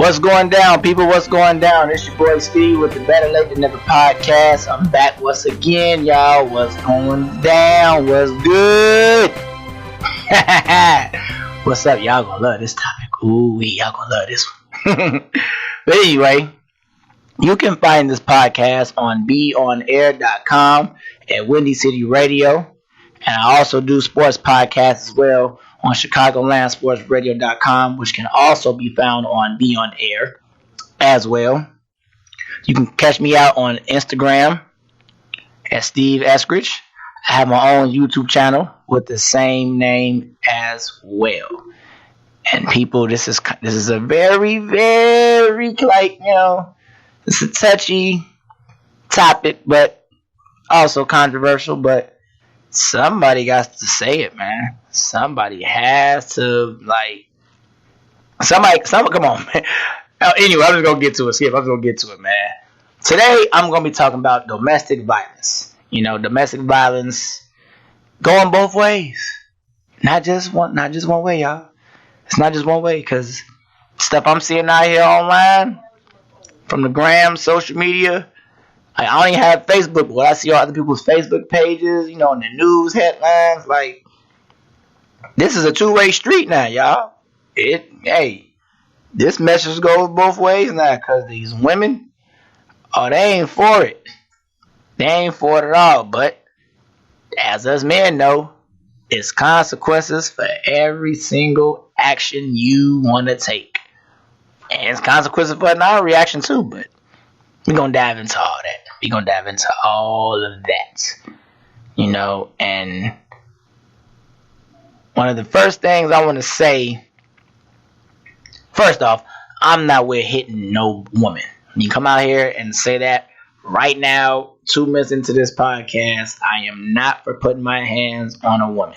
What's going down, people? What's going down? It's your boy Steve with the Better Late Than Never podcast. I'm back once again, y'all. What's going down? What's good? What's up? Y'all gonna love this topic. Ooh, y'all gonna love this one. But anyway, you can find this podcast on beonair.com and Windy City Radio. And I also do sports podcasts as well on ChicagolandSportsRadio.com, which can also be found on Be On Air as well. You can catch me out on Instagram at Steve Eskridge. I have my own YouTube channel with the same name as well. And people, this is a very, very it's a touchy topic, but also controversial. But somebody got to say it, man. Somebody has to, somebody, come on, man. Anyway, I'm just going to get to it, Skip. I'm just going to get to it, man. Today, I'm going to be talking about domestic violence. Domestic violence going both ways. Not just one way, y'all. It's not just one way, because stuff I'm seeing out here online, from the gram, social media, I only have Facebook, but I see all other people's Facebook pages, in the news headlines, this is a two-way street now, y'all. This message goes both ways now, because these women, they ain't for it. They ain't for it at all, but as us men know, it's consequences for every single action you want to take. And it's consequences for another reaction too, but we're going to dive into all that. We're going to dive into all of that. And one of the first things I want to say, first off, I'm not with hitting no woman. You come out here and say that right now, 2 minutes into this podcast, I am not for putting my hands on a woman.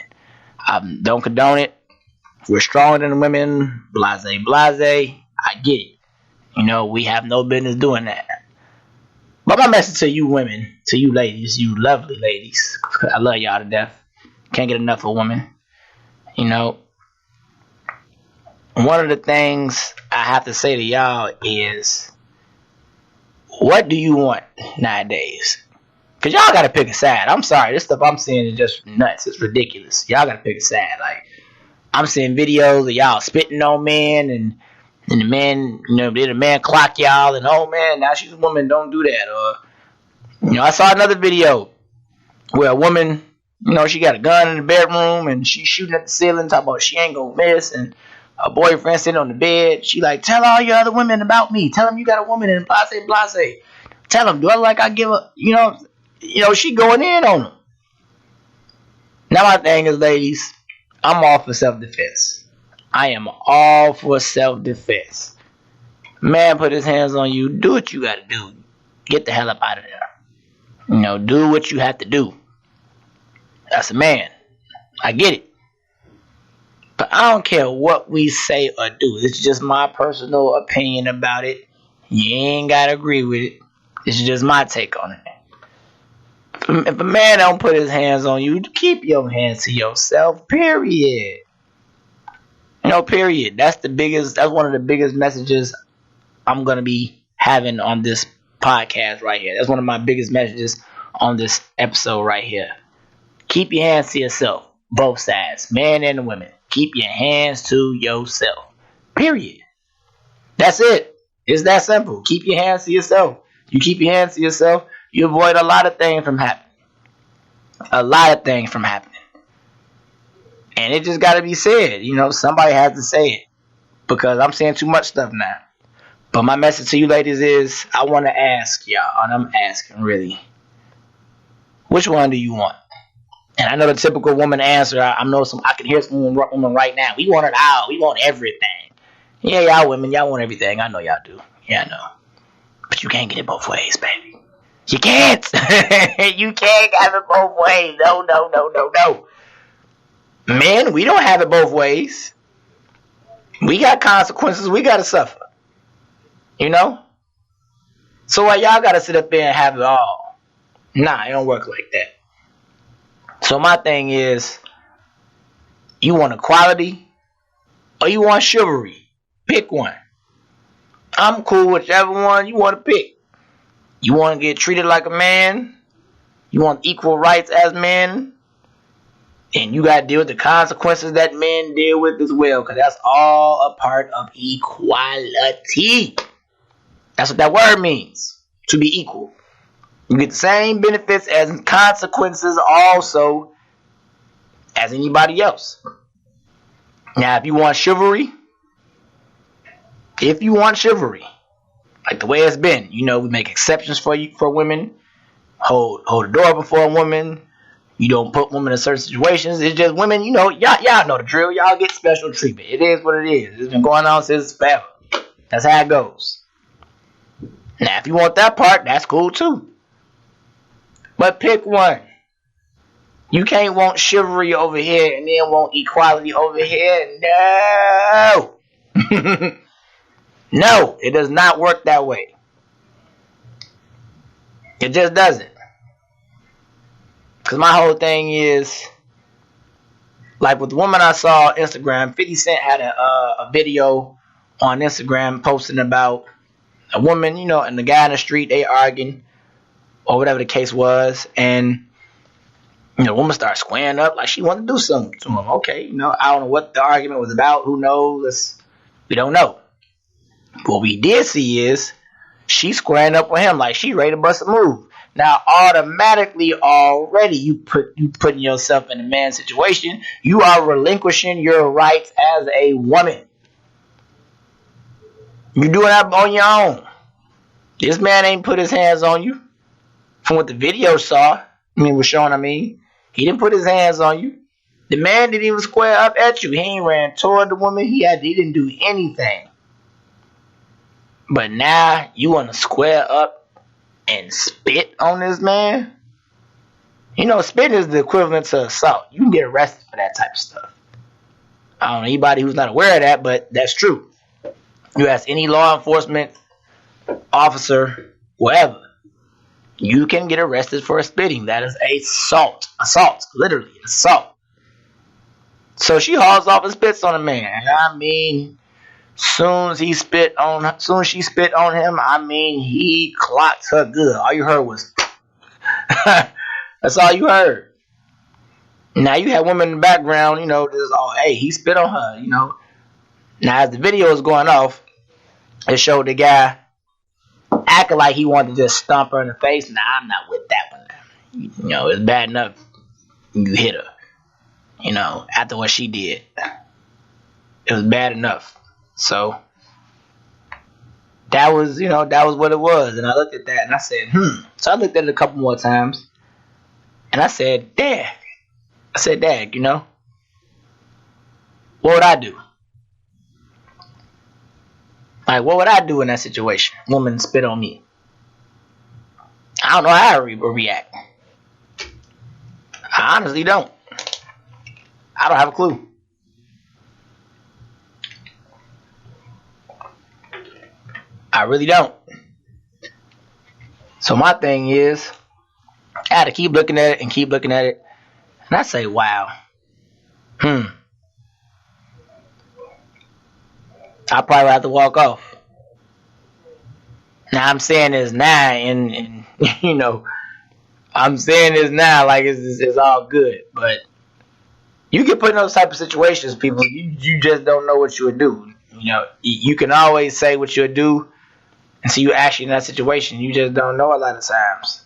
I don't condone it. We're stronger than women. Blase, blase. I get it. We have no business doing that. But my message to you women, to you ladies, you lovely ladies, I love y'all to death. Can't get enough of a woman. One of the things I have to say to y'all is, what do you want nowadays? Because y'all got to pick a side. I'm sorry, this stuff I'm seeing is just nuts. It's ridiculous. Y'all got to pick a side. I'm seeing videos of y'all spitting on men and the men, did a man clock y'all and, oh man, now she's a woman, don't do that. Or, I saw another video where a woman, she got a gun in the bedroom and she's shooting at the ceiling, talking about she ain't gonna miss, and her boyfriend sitting on the bed. She tell all your other women about me. Tell them you got a woman and blase, blase. Tell them, do I I give a, she going in on them. Now my thing is, ladies, I'm all for self-defense. I am all for self-defense. Man put his hands on you, do what you gotta do. Get the hell up out of there. Do what you have to do. That's a man. I get it. But I don't care what we say or do. It's just my personal opinion about it. You ain't gotta agree with it. It's just my take on it. If a man don't put his hands on you, keep your hands to yourself, period. Period. That's one of the biggest messages I'm going to be having on this podcast right here. That's one of my biggest messages on this episode right here. Keep your hands to yourself. Both sides, men and women. Keep your hands to yourself. Period. That's it. It's that simple. Keep your hands to yourself. You keep your hands to yourself, you avoid a lot of things from happening. A lot of things from happening. And it just got to be said. Somebody has to say it. Because I'm saying too much stuff now. But my message to you ladies is, I want to ask y'all, and I'm asking really, which one do you want? And I know the typical woman answer, I can hear some women right now. We want it all. We want everything. Yeah, y'all women, y'all want everything. I know y'all do. Yeah, I know. But you can't get it both ways, baby. You can't. You can't have it both ways. No. Men, we don't have it both ways. We got consequences we got to suffer. So why y'all got to sit up there and have it all? Nah, it don't work like that. So my thing is, you want equality or you want chivalry? Pick one. I'm cool with whichever one you want to pick. You want to get treated like a man? You want equal rights as men? And you got to deal with the consequences that men deal with as well, because that's all a part of equality. That's what that word means, to be equal. You get the same benefits as consequences also as anybody else. Now, if you want chivalry, like the way it's been, we make exceptions for women, hold the door before a woman. You don't put women in certain situations. It's just women, y'all know the drill. Y'all get special treatment. It is what it is. It's been going on since forever. That's how it goes. Now, if you want that part, that's cool too. But pick one. You can't want chivalry over here and then want equality over here. No. No, it does not work that way. It just doesn't. Because my whole thing is, like with the woman I saw on Instagram, 50 Cent had a video on Instagram posting about a woman, and the guy in the street, they arguing, or whatever the case was, and the woman started squaring up like she wanted to do something to him. Okay, I don't know what the argument was about. Who knows? We don't know. What we did see is she squaring up with him like she ready to bust a move. Now, automatically, already, you putting yourself in a man's situation. You are relinquishing your rights as a woman. You're doing that on your own. This man ain't put his hands on you. From what the video was showing, he didn't put his hands on you. The man didn't even square up at you. He ain't ran toward the woman. He didn't do anything. But now, you want to square up and spit on this man? Spitting is the equivalent to assault. You can get arrested for that type of stuff. I don't know anybody who's not aware of that, but that's true. You ask any law enforcement officer, whatever, you can get arrested for spitting. That is assault. Assault. Literally, assault. So she hauls off and spits on a man. Soon as she spit on him, he clocked her good. All you heard was that's all you heard. Now you have women in the background, he spit on her, Now as the video is going off, it showed the guy acting like he wanted to just stomp her in the face. Nah, I'm not with that one. It's bad enough you hit her, after what she did. It was bad enough. So that was what it was. And I looked at that and I said, So I looked at it a couple more times. And I said, Dag, what would I do? Like, what would I do in that situation? Woman spit on me. I don't know how I react. I honestly don't. I don't have a clue. I really don't. So my thing is, I had to keep looking at it, and I say, wow. I probably have to walk off. Now I'm saying this now, and I'm saying this now like it's all good, but you get put in those type of situations, people. You just don't know what you would do. You can always say what you'll do. And so you actually in that situation, you just don't know a lot of times.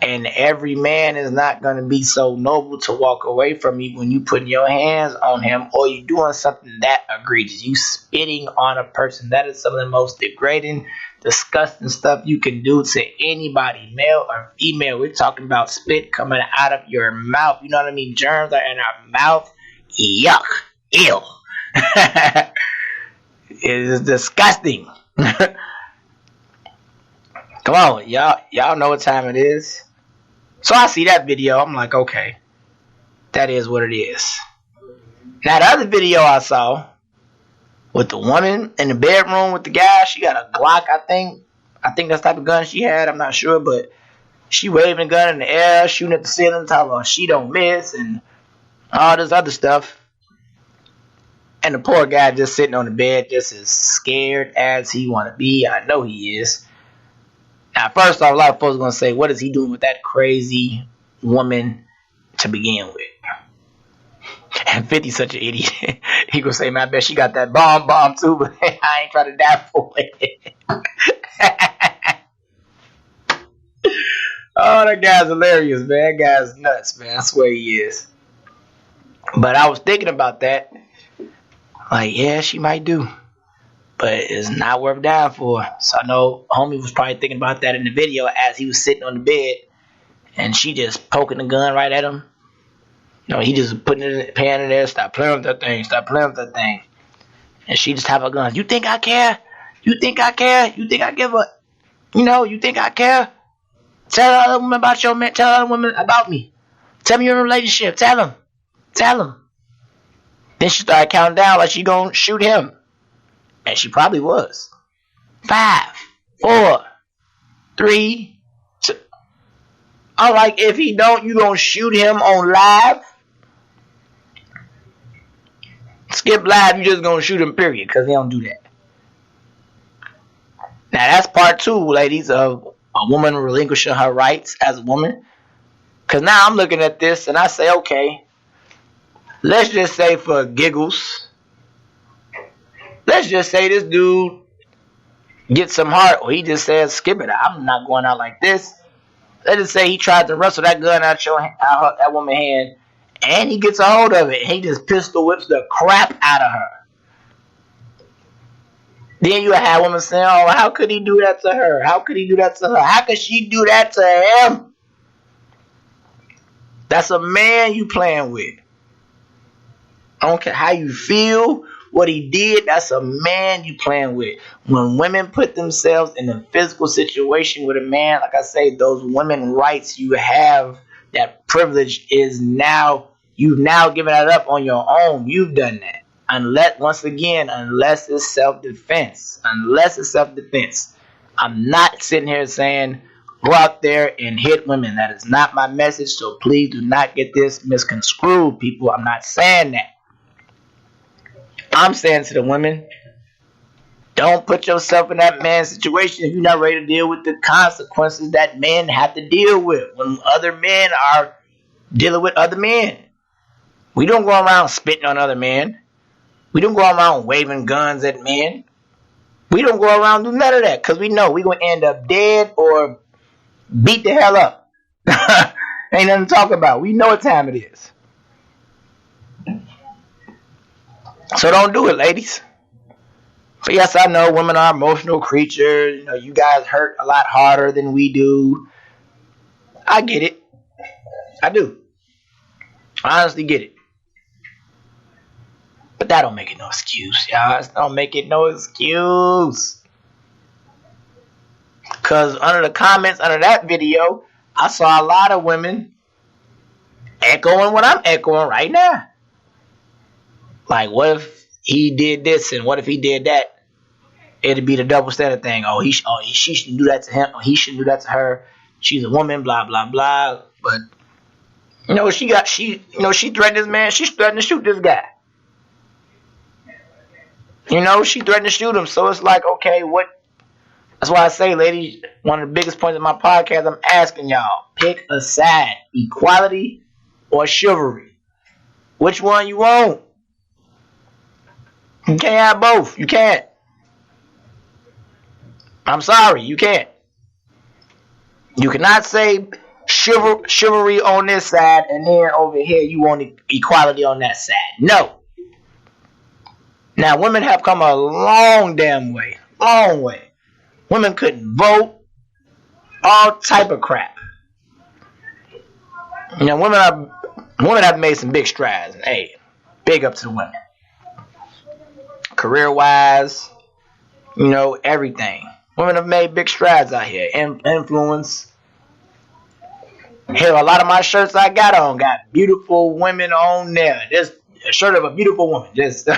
And every man is not going to be so noble to walk away from you when you putting your hands on him or you doing something that egregious. You spitting on a person. That is some of the most degrading, disgusting stuff you can do to anybody, male or female. We're talking about spit coming out of your mouth. You know what I mean? Germs are in our mouth. Yuck. Ew. It is disgusting. Come on, y'all know what time it is. So I see that video, I'm like, okay, that is what it is. Now the other video I saw with the woman in the bedroom with the guy, she got a Glock, I think that's the type of gun she had, I'm not sure, but she waving a gun in the air, shooting at the ceiling, talking about she don't miss and all this other stuff. And the poor guy just sitting on the bed, just as scared as he want to be. I know he is. Now, first off, a lot of folks are going to say, what is he doing with that crazy woman to begin with? And 50's such an idiot. He going to say, man, I bet she got that bomb too, but I ain't trying to die for it. Oh, that guy's hilarious, man. That guy's nuts, man. I swear he is. But I was thinking about that. Like, yeah, she might do. But it's not worth dying for. So I know homie was probably thinking about that in the video as he was sitting on the bed. And she just poking the gun right at him. You know, he just putting it in the pan in there. Stop playing with that thing. Stop playing with that thing. And she just have a gun. You think I care? You think I care? You think I give a... You know, you think I care? Tell other women about your man. Tell other women about me. Tell me you're in a relationship. Tell them. Tell them. Then she started counting down like she gonna shoot him. And she probably was. 5, 4, 3, 2. I'm like, if he don't, you gonna shoot him on live? Skip live, you just gonna shoot him, period, because they don't do that. Now that's part 2, ladies, of a woman relinquishing her rights as a woman. Because now I'm looking at this and I say, okay, let's just say for giggles, let's just say this dude gets some heart, or he just says, skip it, I'm not going out like this. Let's just say he tried to wrestle that gun out that woman's hand, and he gets a hold of it, and he just pistol whips the crap out of her. Then you have women saying, oh, how could he do that to her? How could he do that to her? How could she do that to him? That's a man you playing with. I don't care how you feel, what he did, that's a man you playing with. When women put themselves in a physical situation with a man, like I say, those women rights you have, that privilege is now, you've now given that up on your own. You've done that. Unless it's self-defense. Unless it's self-defense. I'm not sitting here saying, go out there and hit women. That is not my message, so please do not get this misconstrued, people. I'm not saying that. I'm saying to the women, don't put yourself in that man's situation if you're not ready to deal with the consequences that men have to deal with when other men are dealing with other men. We don't go around spitting on other men. We don't go around waving guns at men. We don't go around do none of that because we know we're going to end up dead or beat the hell up. Ain't nothing to talk about. We know what time it is. So don't do it, ladies. But yes, I know women are emotional creatures. You know, you guys hurt a lot harder than we do. I get it. I do. I honestly get it. But that don't make it no excuse, y'all. Don't make it no excuse. Because under the comments under that video, I saw a lot of women echoing what I'm echoing right now. Like, what if he did this and what if he did that? It'd be the double standard thing. She shouldn't do that to him. Or he shouldn't do that to her. She's a woman, blah, blah, blah. But, you know, she threatened this man. She threatened to shoot this guy. You know, she threatened to shoot him. So it's like, okay, what? That's why I say, ladies, one of the biggest points of my podcast, I'm asking y'all, pick a side. Equality or chivalry. Which one you want? You can't have both. You can't. I'm sorry, you can't. You cannot say chivalry on this side and then over here you want equality on that side. No. Now, women have come a long damn way. Long way. Women couldn't vote. All type of crap. You know, women have made some big strides. Hey, big up to the women. Career-wise, you know, everything. Women have made big strides out here. Influence. Hell, a lot of my shirts I got on got beautiful women on there. Just a shirt of a beautiful woman. Just you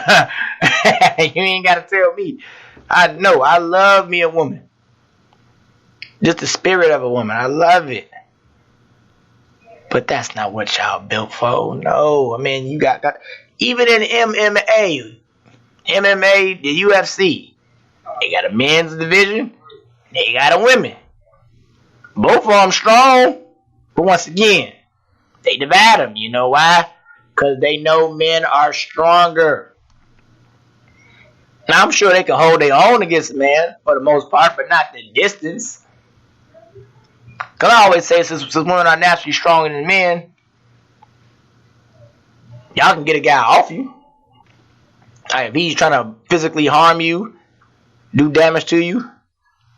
ain't got to tell me. I know. I love me a woman. Just the spirit of a woman. I love it. But that's not what y'all built for. No. I mean, you got even in MMA, MMA, the UFC. They got a men's division. They got a women. Both of them strong. But once again, they divide them. You know why? Because they know men are stronger. Now, I'm sure they can hold their own against men for the most part, but not the distance. Because I always say, since women are naturally stronger than men, y'all can get a guy off you. Like, if he's trying to physically harm you, do damage to you,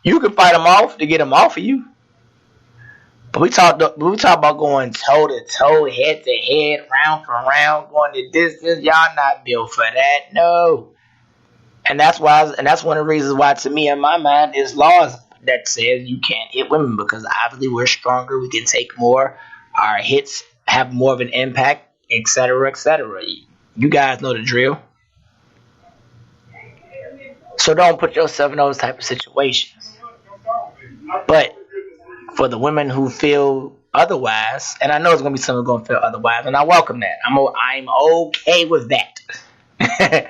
you can fight him off to get him off of you. But we talk about going toe to toe, head to head, round for round, going the distance. Y'all not built for that, no. And that's one of the reasons why, to me, in my mind, is laws that says you can't hit women, because obviously we're stronger, we can take more, our hits have more of an impact, etc., etc. You guys know the drill. So don't put yourself in those type of situations. But for the women who feel otherwise, and I know it's going to be some going to feel otherwise, and I welcome that. I'm okay with that.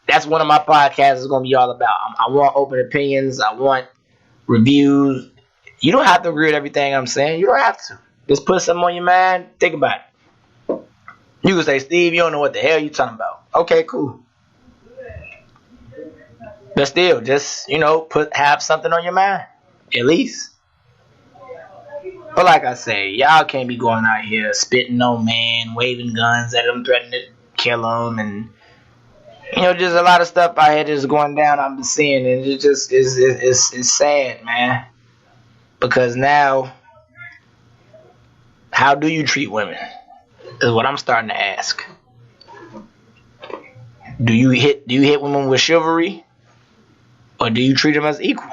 That's one of my podcasts is going to be all about. I want open opinions. I want reviews. You don't have to agree with everything I'm saying. You don't have to. Just put something on your mind. Think about it. You can say, Steve, you don't know what the hell you talking about. Okay, cool. But still, just, have something on your mind. At least. But like I say, y'all can't be going out here spitting on man, waving guns at them, threatening to kill them, and just a lot of stuff out here just going down. I'm seeing, and it just it's sad, man. Because now, how do you treat women? Is what I'm starting to ask. Do you hit women with chivalry, or do you treat them as equal?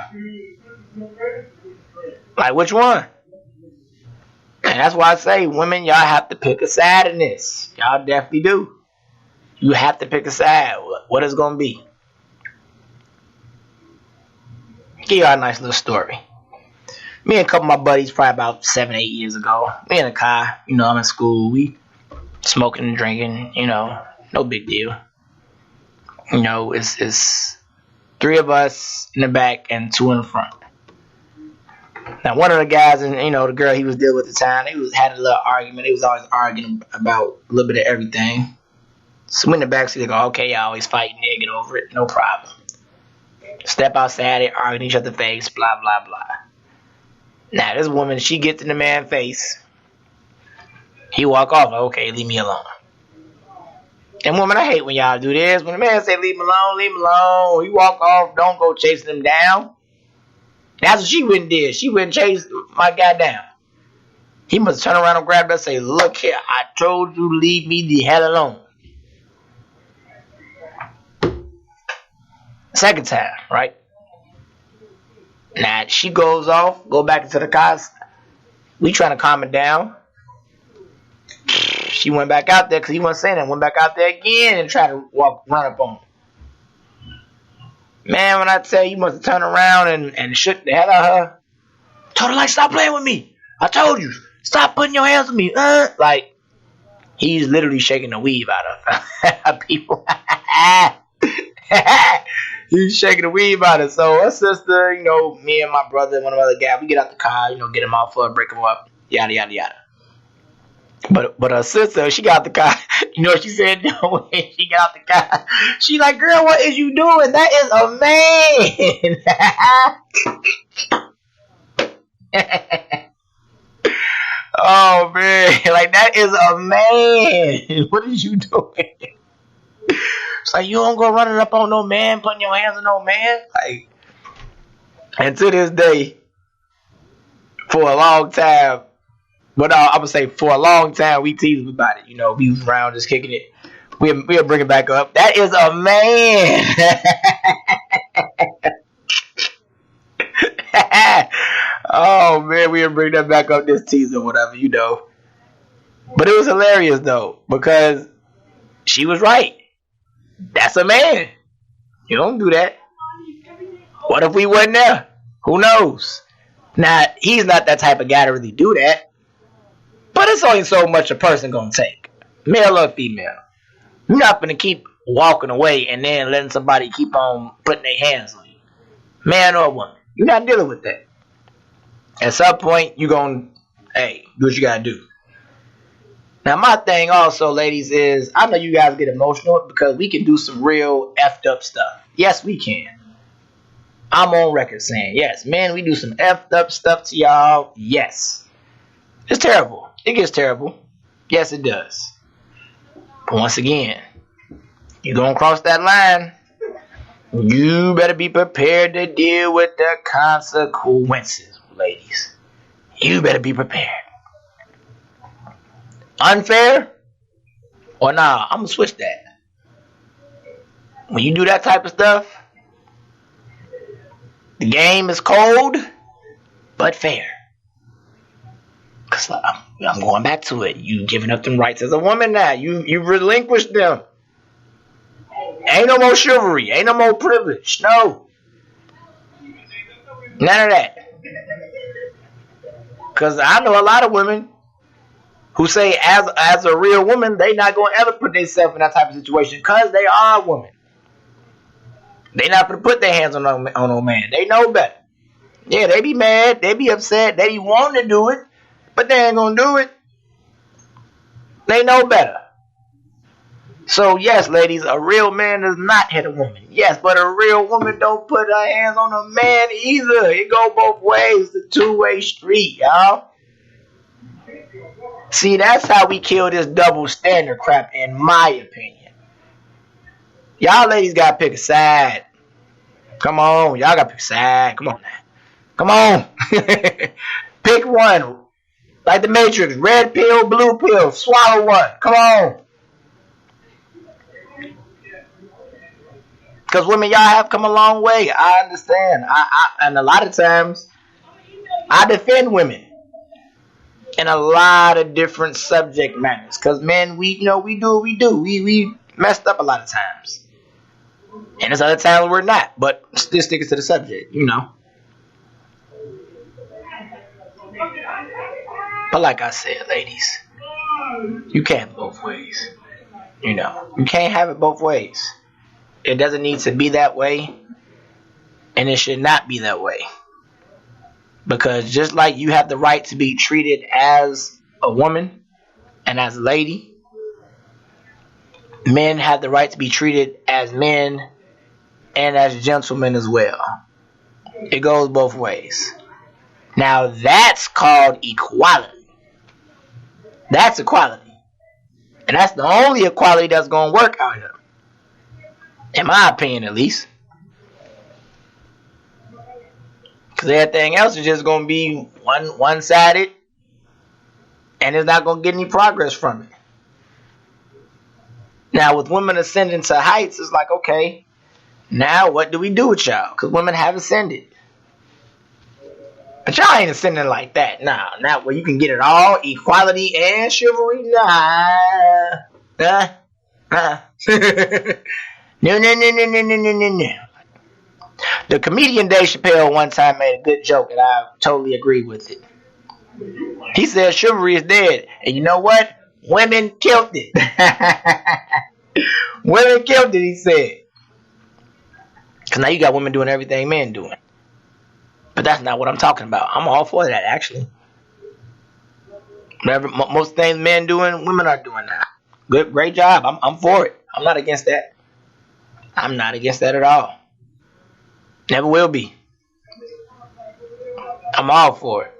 Like, which one? And that's why I say, women, y'all have to pick a side in this. Y'all definitely do. You have to pick a side. What it's going to be. Give y'all a nice little story. Me and a couple of my buddies, probably about 7-8 years ago, me in a car, I'm in school, we smoking and drinking, no big deal. It's 3 of us in the back and 2 in the front. Now, one of the guys and, the girl he was dealing with at the time, they had a little argument. They was always arguing about a little bit of everything. So we in the backseat, they go, okay, y'all always fighting there, get over it, no problem. Step outside, they arguing each other face, blah, blah, blah. Now, this woman, she gets in the man's face. He walk off, like, okay, leave me alone. And woman, I hate when y'all do this. When the man say, leave him alone, leave him alone. He walk off, don't go chasing him down. That's what she went and did. She went and chased my guy down. He must turn around and grab her and say, look here, I told you leave me the hell alone. Second time, right? Now, she goes off, go back into the car. We trying to calm it down. She went back out there because he wasn't saying that. Went back out there again and tried to run up on him. Man, when I tell you, must have turned around and shook the hell out of her. Told her, like, stop playing with me. I told you. Stop putting your hands on me. Like, he's literally shaking the weave out of people. He's shaking the weave out of her. So her sister, me and my brother and one of the other guys, we get out the car, get him off for break him up, yada, yada, yada. But her sister, she got out the car. You know what she said? When she got out the car, she like, girl, what is you doing? That is a man. Oh, man. Like, that is a man. What is you doing? It's like, you don't go running up on no man, putting your hands on no man. Like, and to this day, for a long time, but I would say for a long time, we teased about it. We was around just kicking it. We'll bring it back up. That is a man. Oh, man, we'll bring that back up this teaser, whatever, But it was hilarious, though, because she was right. That's a man. You don't do that. What if we wasn't there? Who knows? Now, he's not that type of guy to really do that. But it's only so much a person gonna take, male or female. You're not gonna keep walking away and then letting somebody keep on putting their hands on you. Man or woman. You're not dealing with that. At some point, you're going to, hey, do what you got to do. Now, my thing also, ladies, is I know you guys get emotional because we can do some real effed up stuff. Yes, we can. I'm on record saying, yes, man, we do some effed up stuff to y'all. Yes. It's terrible. It gets terrible. Yes, it does. But once again, you're going to cross that line. You better be prepared to deal with the consequences, ladies. You better be prepared. Unfair? Or nah, I'm going to switch that. When you do that type of stuff, the game is cold, but fair. Because I'm going back to it. You giving up them rights as a woman now. You relinquished them. Ain't no more chivalry. Ain't no more privilege. No. None of that. Because I know a lot of women who say as a real woman, they not going to ever put themselves in that type of situation because they are a woman. They not going to put their hands on no man. They know better. Yeah, they be mad. They be upset. They be wanting to do it. But they ain't going to do it. They know better. So, yes, ladies, a real man does not hit a woman. Yes, but a real woman don't put her hands on a man either. It go both ways. It's a two-way street, y'all. See, that's how we kill this double standard crap, in my opinion. Y'all ladies got to pick a side. Come on. Y'all got to pick a side. Come on. Come on. Pick one. Like the Matrix. Red pill, blue pill. Swallow one. Come on. Because women, y'all have come a long way. I understand. And a lot of times, I defend women in a lot of different subject matters. Because men, we do what we do. We messed up a lot of times. And there's other times we're not. But still sticking to the subject, But like I said, ladies, you can't have it both ways. You can't have it both ways. It doesn't need to be that way, and it should not be that way. Because just like you have the right to be treated as a woman and as a lady, men have the right to be treated as men and as gentlemen as well. It goes both ways. Now that's called equality. That's equality. And that's the only equality that's going to work out here. In my opinion, at least. Because everything else is just going to be one-sided. And it's not going to get any progress from it. Now, with women ascending to heights, it's like, okay, now what do we do with y'all? Because women have ascended. But y'all ain't ascending like that. Nah, not where you can get it all. Equality and chivalry. Nah. No. The comedian Dave Chappelle one time made a good joke, and I totally agree with it. He said chivalry is dead. And you know what? Women killed it. Women killed it, he said. Because now you got women doing everything men doing. But that's not what I'm talking about. I'm all for that, actually. Most things men doing, women are doing now. Good, great job. I'm for it. I'm not against that. I'm not against that at all. Never will be. I'm all for it.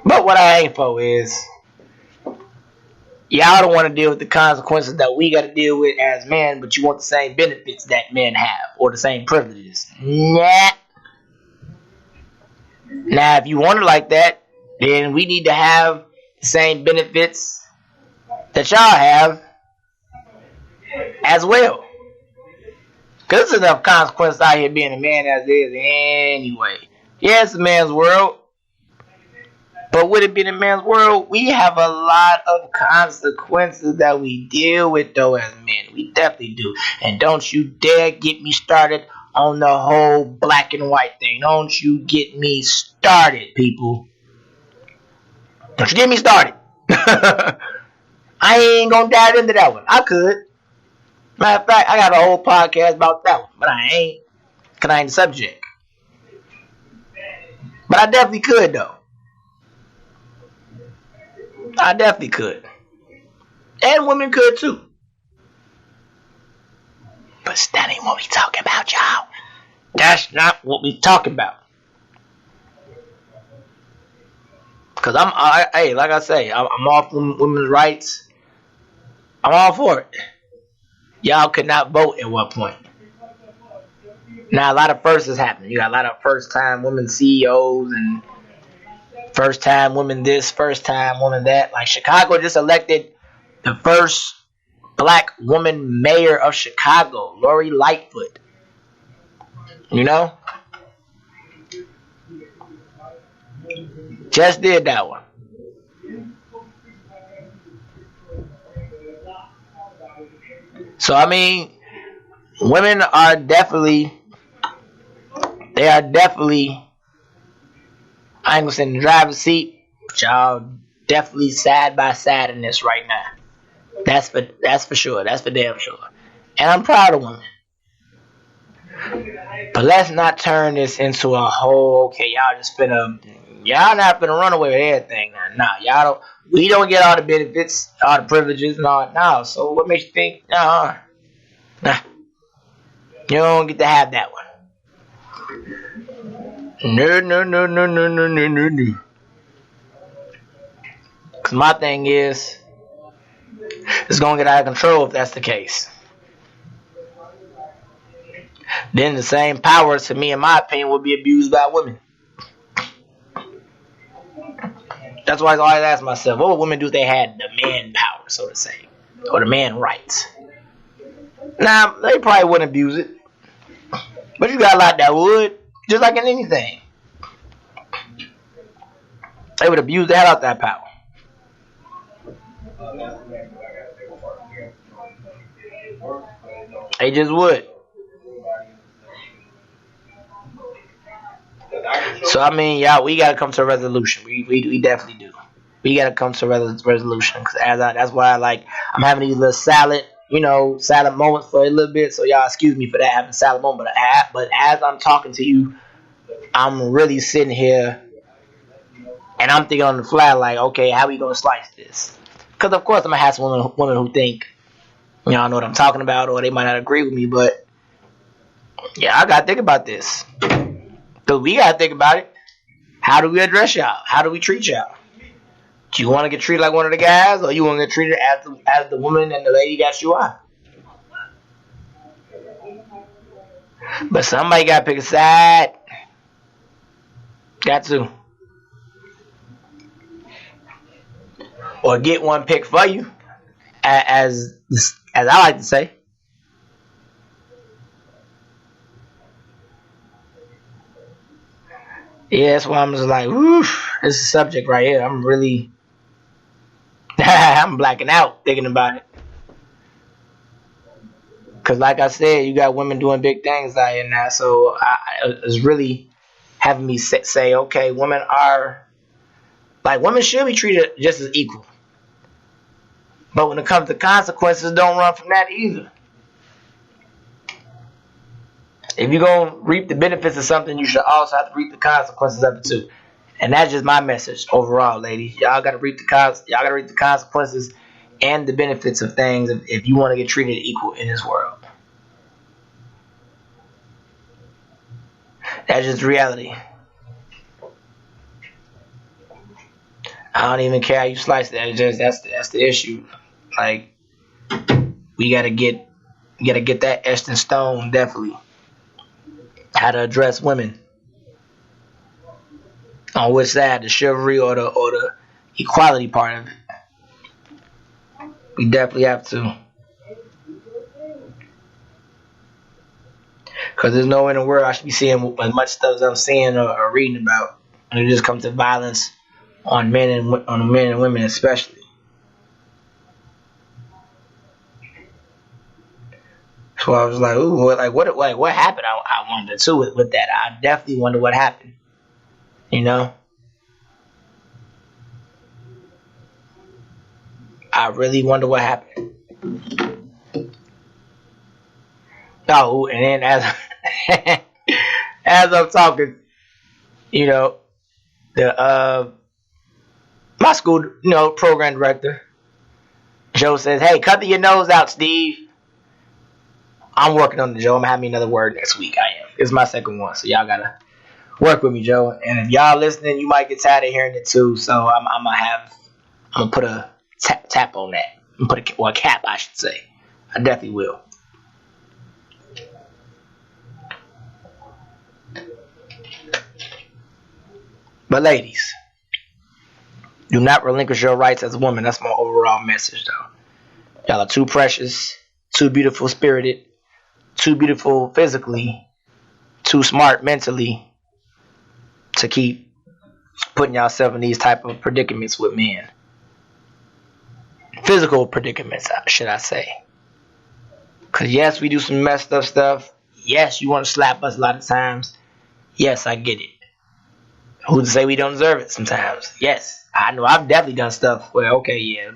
But what I ain't for is, y'all don't want to deal with the consequences that we got to deal with as men, but you want the same benefits that men have, or the same privileges. Nah. Now, if you want it like that, then we need to have the same benefits that y'all have as well. Because there's enough consequences out here being a man as is anyway. Yeah, it's a man's world. But with it being a man's world, we have a lot of consequences that we deal with, though, as men. We definitely do. And don't you dare get me started on the whole black and white thing. Don't you get me started, people. Don't you get me started. I ain't gonna dive into that one. I could. Matter of fact, I got a whole podcast about that one, but I ain't, cause I ain't the subject. But I definitely could though. I definitely could, and women could too. But that ain't what we talking about, y'all. That's not what we talking about. Cause hey, like I say, I'm all for women's rights. I'm all for it. Y'all could not vote at one point. Now a lot of firsts is happening. You got a lot of first time women CEOs and first time women this, first time women that. Like Chicago just elected the first black woman mayor of Chicago, Lori Lightfoot. You know? Just did that one. So I mean, women are definitely, they are definitely, I ain't gonna say in the driver's seat, but y'all definitely side by side in this right now. That's for sure. That's for damn sure. And I'm proud of women. But let's not turn this into a whole, okay, y'all not finna run away with everything now. Nah, y'all don't, we don't get all the benefits, all the privileges and all that. No, so what makes you think, nah, you don't get to have that one. No. Cause my thing is, it's gonna get out of control if that's the case. Then the same power, to me, in my opinion, will be abused by women. That's why I always ask myself, what would women do if they had the man power, so to say, or the man rights? Now, they probably wouldn't abuse it, but you got a lot that would, just like in anything. They would abuse the hell out of that power. They just would. So I mean, y'all, we gotta come to a resolution. We definitely do. We gotta come to a resolution. Cause that's why I'm having these little salad moments for a little bit. So y'all excuse me for that, having a salad moment. But as I'm talking to you, I'm really sitting here and I'm thinking on the fly like, okay, how we gonna slice this? Cause of course I'm gonna have some women who think, y'all know what I'm talking about, or they might not agree with me. But yeah, I gotta think about this. Cause we gotta think about it. How do we address y'all? How do we treat y'all? Do you want to get treated like one of the guys, or you want to get treated as the woman and the lady that you are? But somebody got to pick a side. Got to. Or get one picked for you, as I like to say. Yeah, that's why I'm just like, woof, this is a subject right here. I'm really, I'm blacking out thinking about it. Because like I said, you got women doing big things out here now. So it's really having me say, okay, women should be treated just as equal. But when it comes to consequences, don't run from that either. If you're going to reap the benefits of something, you should also have to reap the consequences of it too. And that's just my message overall, ladies. Y'all got to reap the consequences and the benefits of things if you want to get treated equal in this world. That's just reality. I don't even care how you slice that. It's just that's the issue. Like, we gotta get that etched in stone, definitely. How to address women. On which side, the chivalry or the equality part of it. We definitely have to. Because there's no way in the world I should be seeing as much stuff as I'm seeing or reading about when it just comes to violence on men and women especially. So I was like, ooh, what happened? I wondered too with that. I definitely wonder what happened. You know? I really wonder what happened. Oh, and then as I'm talking, you know, the my school, program director, Joe says, "Hey, cut your nose out, Steve." I'm working on the Joe. I'm gonna have me another word next week. I am. It's my second one, so y'all gotta work with me, Joe. And if y'all listening, you might get tired of hearing it too. So I'm gonna put a tap on that. I'm gonna put a cap, I should say. I definitely will. But ladies, do not relinquish your rights as a woman. That's my overall message, though. Y'all are too precious, too beautiful spirited, too beautiful physically, too smart mentally to keep putting yourself in these type of predicaments with men. Physical predicaments, should I say. Because yes, we do some messed up stuff. Yes, you want to slap us a lot of times. Yes, I get it. Who's to say we don't deserve it sometimes? Yes, I know I've definitely done stuff where, okay, yeah,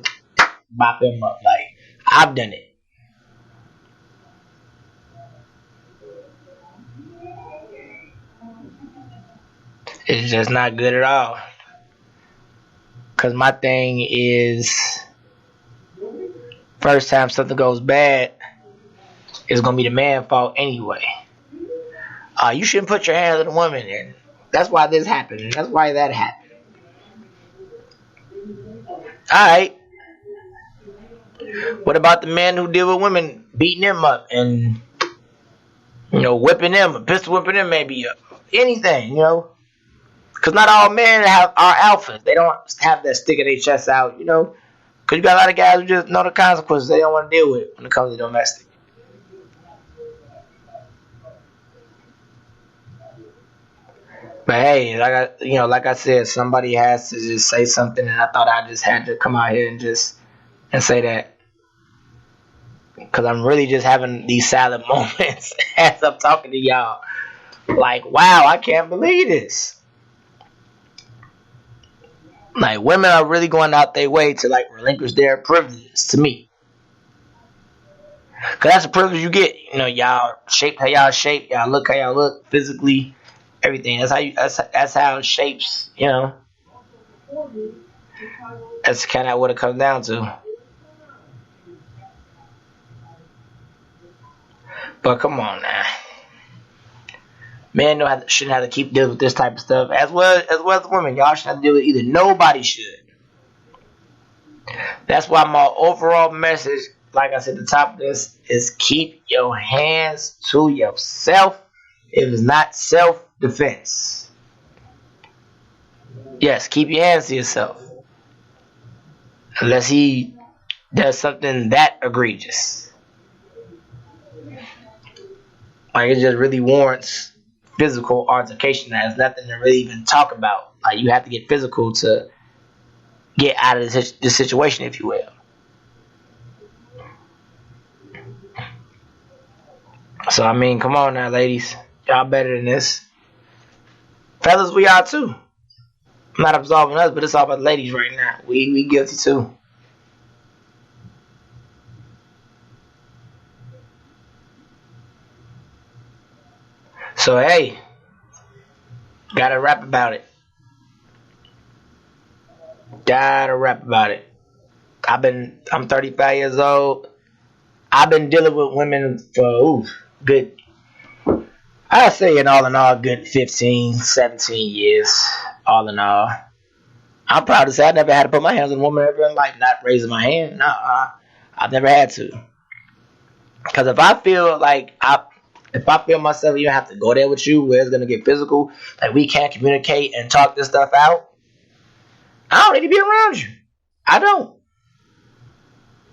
bop them up. Like, I've done it. It's just not good at all. Because my thing is, first time something goes bad, it's going to be the man's fault anyway. You shouldn't put your hands on a woman in. That's why this happened. That's why that happened. Alright. What about the men who deal with women beating them up and, whipping them, pistol whipping them maybe up? Anything, Because not all men are alphas. They don't have that stick in their chest out, Because you got a lot of guys who just know the consequences they don't want to deal with when it comes to domestic. But hey, like I said, somebody has to just say something, and I thought I just had to come out here and say that. Because I'm really just having these silent moments as I'm talking to y'all. Like, wow, I can't believe this. Like, women are really going out their way to, relinquish their privileges to me. Because that's a privilege you get. Y'all shape how y'all shape. Y'all look how y'all look physically. Everything. That's how it shapes, That's kind of what it comes down to. But come on now. Men shouldn't have to keep dealing with this type of stuff. As well as women. Y'all shouldn't have to deal with either. Nobody should. That's why my overall message, like I said at the top of this, is keep your hands to yourself. If it's not self-defense. Yes, keep your hands to yourself. Unless he does something that egregious. Like, it just really warrants physical altercation. There's nothing to really even talk about. Like, you have to get physical to get out of this situation, if you will. So, I mean, come on now, ladies. Y'all better than this. Fellas, we are too. I'm not absolving us, but it's all about the ladies right now. We guilty too. So, hey, gotta rap about it. Gotta rap about it. I'm 35 years old. I've been dealing with women for good, I say in all, good 15, 17 years, all in all. I'm proud to say I never had to put my hands on a woman ever in life, not raising my hand. No, I've never had to. Because if I feel myself even have to go there with you where it's going to get physical, like we can't communicate and talk this stuff out, I don't need to be around you. I don't.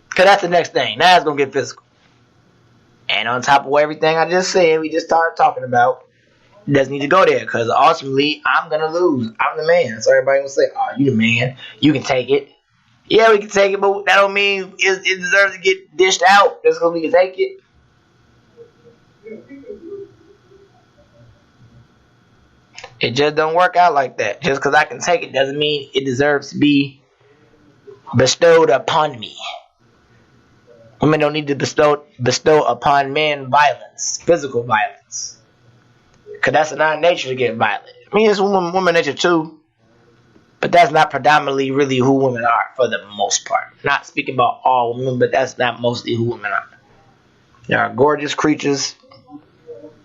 Because that's the next thing. Now it's going to get physical. And on top of everything I just said, we just started talking about, it doesn't need to go there. Because ultimately, I'm going to lose. I'm the man. So everybody will say, oh, you the man. You can take it. Yeah, we can take it, but that don't mean it deserves to get dished out just because we can take it. It just don't work out like that. Just because I can take it doesn't mean it deserves to be bestowed upon me. Women don't need to bestow upon men violence, physical violence, because that's in our nature to get violent. I mean, it's woman nature too, but that's not predominantly really who women are for the most part. Not speaking about all women, but that's not mostly who women are. They are gorgeous creatures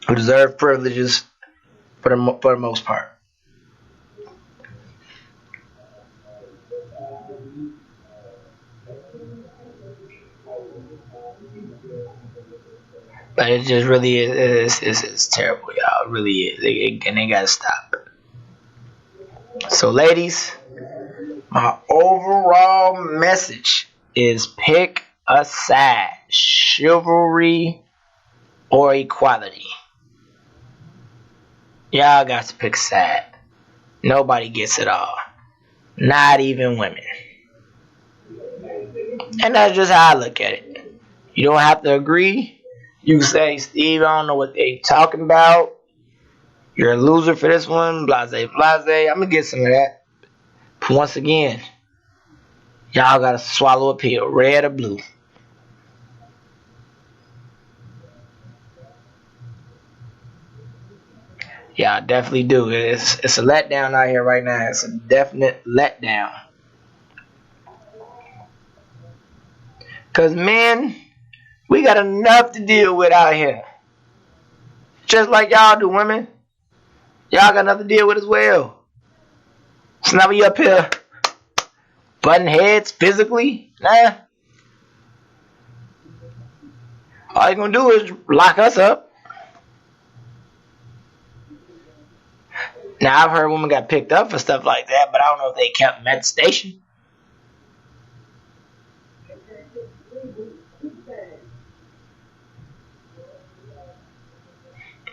who deserve privileges for the most part. But it just really is. It's terrible, y'all. It really is. And they gotta stop. So, ladies, my overall message is pick a side: chivalry or equality. Y'all got to pick a side. Nobody gets it all. Not even women. And that's just how I look at it. You don't have to agree. You can say, Steve, I don't know what they talking about. You're a loser for this one. Blase, blase. I'm going to get some of that. But once again, y'all got to swallow a pill. Red or blue. Yeah, I definitely do. It's a letdown out here right now. It's a definite letdown. Because men, we got enough to deal with out here. Just like y'all do, women. Y'all got enough to deal with as well. It's not we up here butting heads physically. Nah. All you gonna do is lock us up. Now, I've heard women got picked up for stuff like that, but I don't know if they kept them at the station.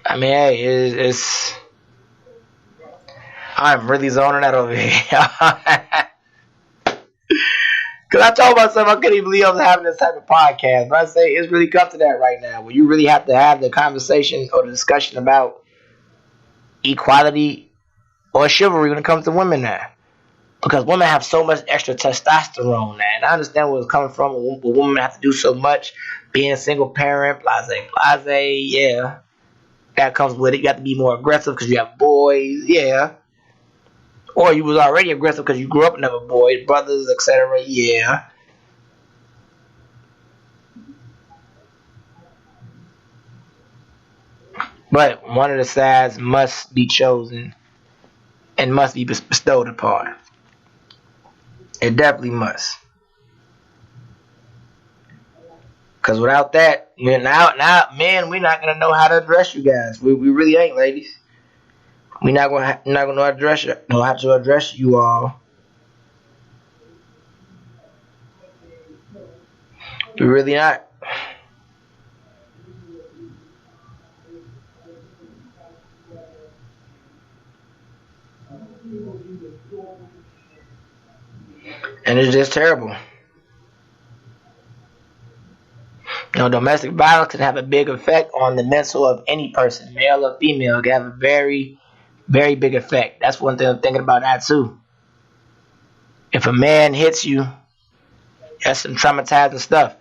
I mean, hey, it's I'm really zoning out over here. Because I told myself I couldn't even believe I was having this type of podcast. But I say it's really come to that right now, where you really have to have the conversation or the discussion about equality or chivalry when it comes to women now. Because women have so much extra testosterone now. And I understand where it's coming from. Women have to do so much. Being a single parent, blase, yeah. That comes with it. You have to be more aggressive because you have boys, yeah. Or you was already aggressive because you grew up with other boys, brothers, etc., yeah. But one of the sides must be chosen and must be bestowed upon. It definitely must. Because without that, now, men, we're not gonna know how to address you guys. We really ain't, ladies. We're not gonna know how to address you all. We really not. And it's just terrible. Domestic violence can have a big effect on the mental of any person, male or female. It can have a very, very big effect. That's one thing I'm thinking about that too. If a man hits you, that's some traumatizing stuff.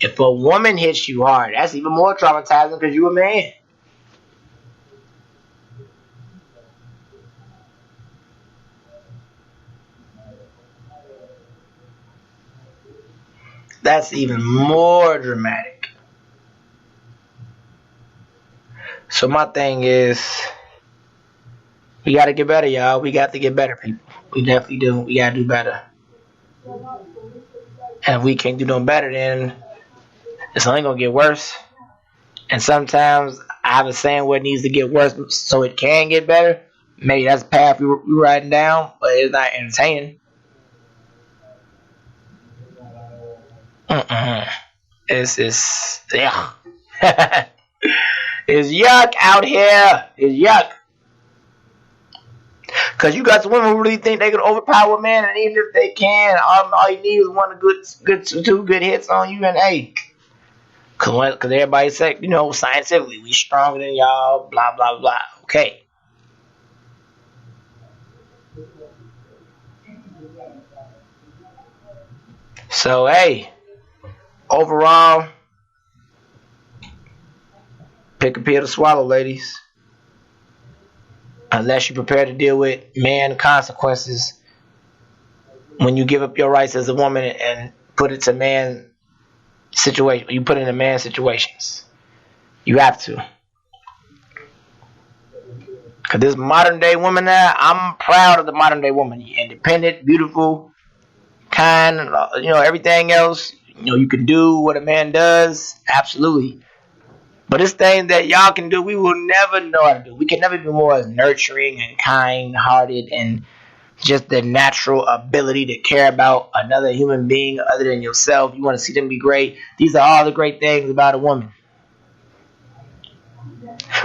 If a woman hits you hard, that's even more traumatizing because you're a man. That's even more dramatic. So my thing is, we got to get better, y'all. We got to get better, people. We definitely do. We got to do better. And if we can't do no better, then it's only going to get worse. And sometimes I have a saying where it needs to get worse so it can get better. Maybe that's the path we're riding down, but it's not entertaining. It's yeah. It's yuck out here. It's yuck. Because you got some women who really think they can overpower a man, and even if they can, all you need is two good hits on you, and hey. Because everybody say, scientifically, we stronger than y'all, blah, blah, blah. Okay. So, hey, overall, pick a pill to swallow, ladies. Unless you're prepared to deal with man consequences when you give up your rights as a woman and put it to man situation. You put it in man situations. You have to. Because this modern day woman now, I'm proud of the modern day woman. Independent, beautiful, kind, everything else. You can do what a man does. Absolutely. But it's things that y'all can do, we will never know how to do. We can never be more nurturing and kind-hearted and just the natural ability to care about another human being other than yourself. You want to see them be great. These are all the great things about a woman.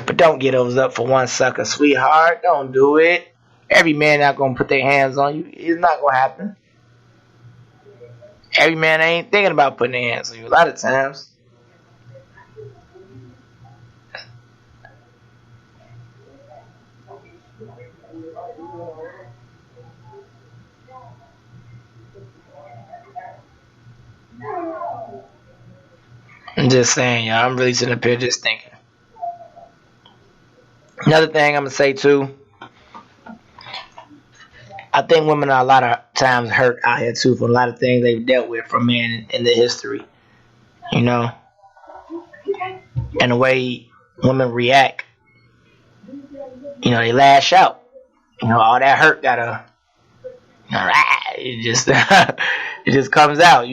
But don't get those up for one sucker, sweetheart. Don't do it. Every man not going to put their hands on you. It's not going to happen. Every man ain't thinking about putting their hands on you a lot of times. I'm just saying, y'all. I'm really sitting up here just thinking. Another thing I'm going to say, too. I think women are a lot of times hurt out here, too, from a lot of things they've dealt with from men in their history. And the way women react. They lash out. All that hurt gotta... It just, it just comes out,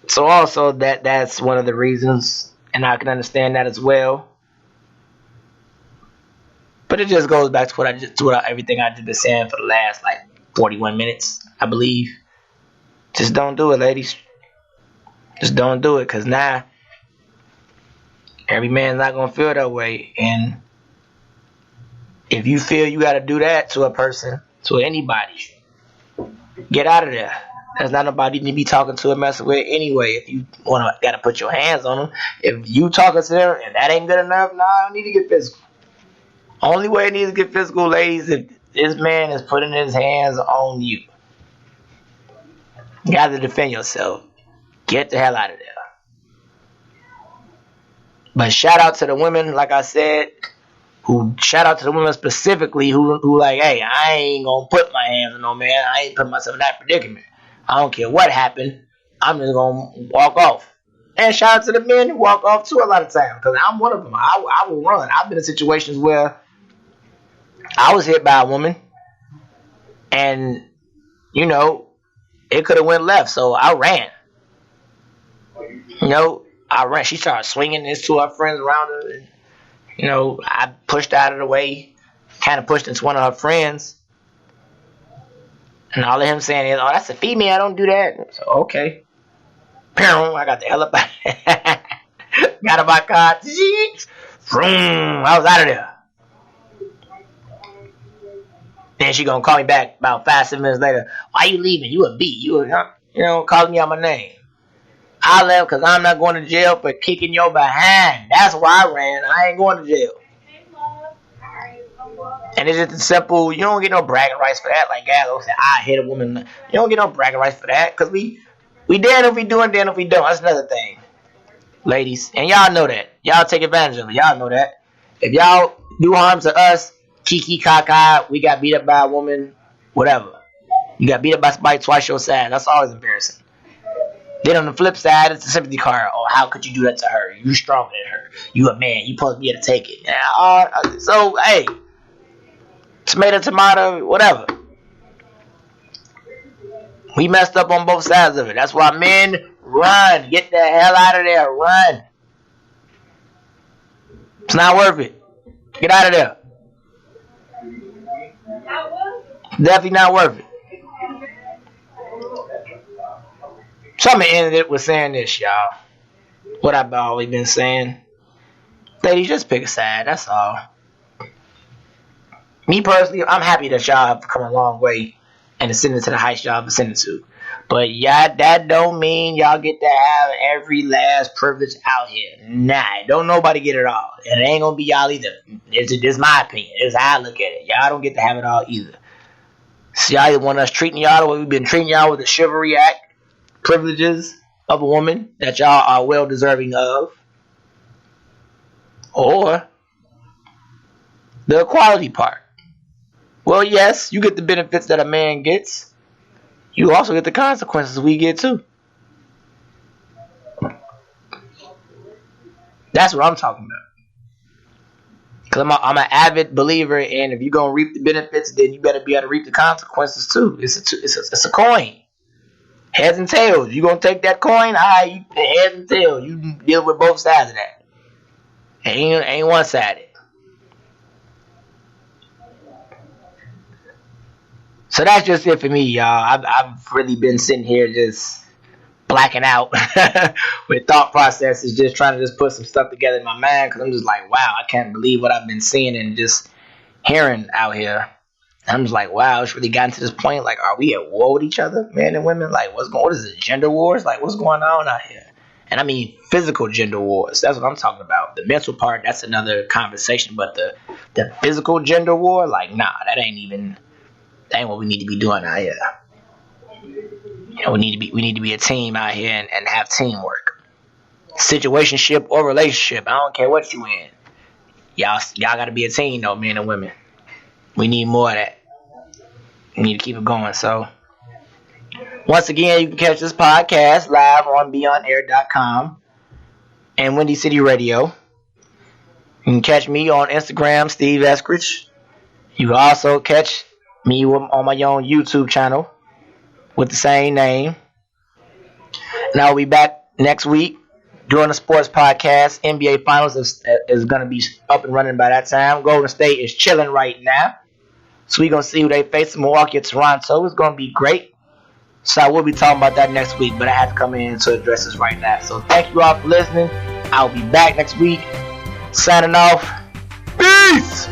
So also that's one of the reasons, and I can understand that as well. But it just goes back to everything I just been saying for the last 41 minutes, I believe. Just don't do it, ladies. Just don't do it, because now every man's not gonna feel that way, and if you feel you gotta do that to a person, to anybody, get out of there. There's not nobody to be talking to or messing with anyway. If you gotta put your hands on them. If you talking to them and that ain't good enough, I need to get physical. Only way it needs to get physical, ladies, if this man is putting his hands on you. You got to defend yourself. Get the hell out of there. But shout out to the women, like I said, shout out to the women specifically who hey, I ain't gonna put my hands on no man. I ain't put myself in that predicament. I don't care what happened. I'm just gonna walk off. And shout out to the men who walk off too a lot of times, because I'm one of them. I will run. I've been in situations where I was hit by a woman, and it could have went left, so I ran. I ran. She started swinging this to her friends around her, and I pushed out of the way, kind of pushed into one of her friends, and all of him saying is, "Oh, that's a female. I don't do that." So okay, I got the hell up out of there. Got in my car. I was out of there. Then she gonna call me back about 5-7 minutes later. Why you leaving? You a B. You calling me out my name. I left because I'm not going to jail for kicking your behind. That's why I ran. I ain't going to jail. And it's just simple. You don't get no bragging rights for that. Like Gallo said, I hit a woman. You don't get no bragging rights for that, because we damn if we do and damn if we don't. That's another thing, ladies. And y'all know that. Y'all take advantage of it. Y'all know that. If y'all do harm to us, kiki kaka, we got beat up by a woman, whatever. You got beat up by somebody twice your size. That's always embarrassing. Then on the flip side, it's a sympathy card. Oh, how could you do that to her? You stronger than her. You a man. You supposed to be able to take it. So, hey, tomato, whatever. We messed up on both sides of it. That's why men run. Get the hell out of there. Run. It's not worth it. Get out of there. Definitely not worth it. So I'm going to end it with saying this, y'all. What I've always been saying. Ladies, just pick a side. That's all. Me personally, I'm happy that y'all have come a long way and ascended to the heights y'all have ascended to. But that don't mean y'all get to have every last privilege out here. Nah, don't nobody get it all. And it ain't going to be y'all either. This is my opinion. This is how I look at it. Y'all don't get to have it all either. See, y'all want us treating y'all the way we've been treating y'all with the Chivalry Act privileges of a woman that y'all are well deserving of. Or the equality part. Well, yes, you get the benefits that a man gets. You also get the consequences we get too. That's what I'm talking about. Because I'm an avid believer in if you're going to reap the benefits, then you better be able to reap the consequences too. It's a coin. Heads and tails. You going to take that coin? Alright, heads and tails. You deal with both sides of that. Ain't one-sided. So that's just it for me, y'all. I've really been sitting here just blacking out with thought processes, just trying to just put some stuff together in my mind, because I'm just like, wow, I can't believe what I've been seeing and just hearing out here. I'm just like, wow, it's really gotten to this point. Like, are we at war with each other, men and women? Like, what is it, gender wars? Like, what's going on out here? And I mean physical gender wars. That's what I'm talking about. The mental part, that's another conversation. But the physical gender war, like, nah, that ain't what we need to be doing out here. You know, we need to be a team out here and have teamwork. Situationship or relationship, I don't care what you in. Y'all gotta be a team though, men and women. We need more of that. We need to keep it going. So once again, you can catch this podcast live on BeyondAir.com and Windy City Radio. You can catch me on Instagram, Steve Eskridge. You can also catch me on my own YouTube channel with the same name. And I'll be back next week doing a sports podcast. NBA Finals is going to be up and running by that time. Golden State is chilling right now. So we're going to see who they face, Milwaukee or Toronto. It's going to be great. So I will be talking about that next week, but I have to come in to address this right now. So thank you all for listening. I'll be back next week. Signing off. Peace!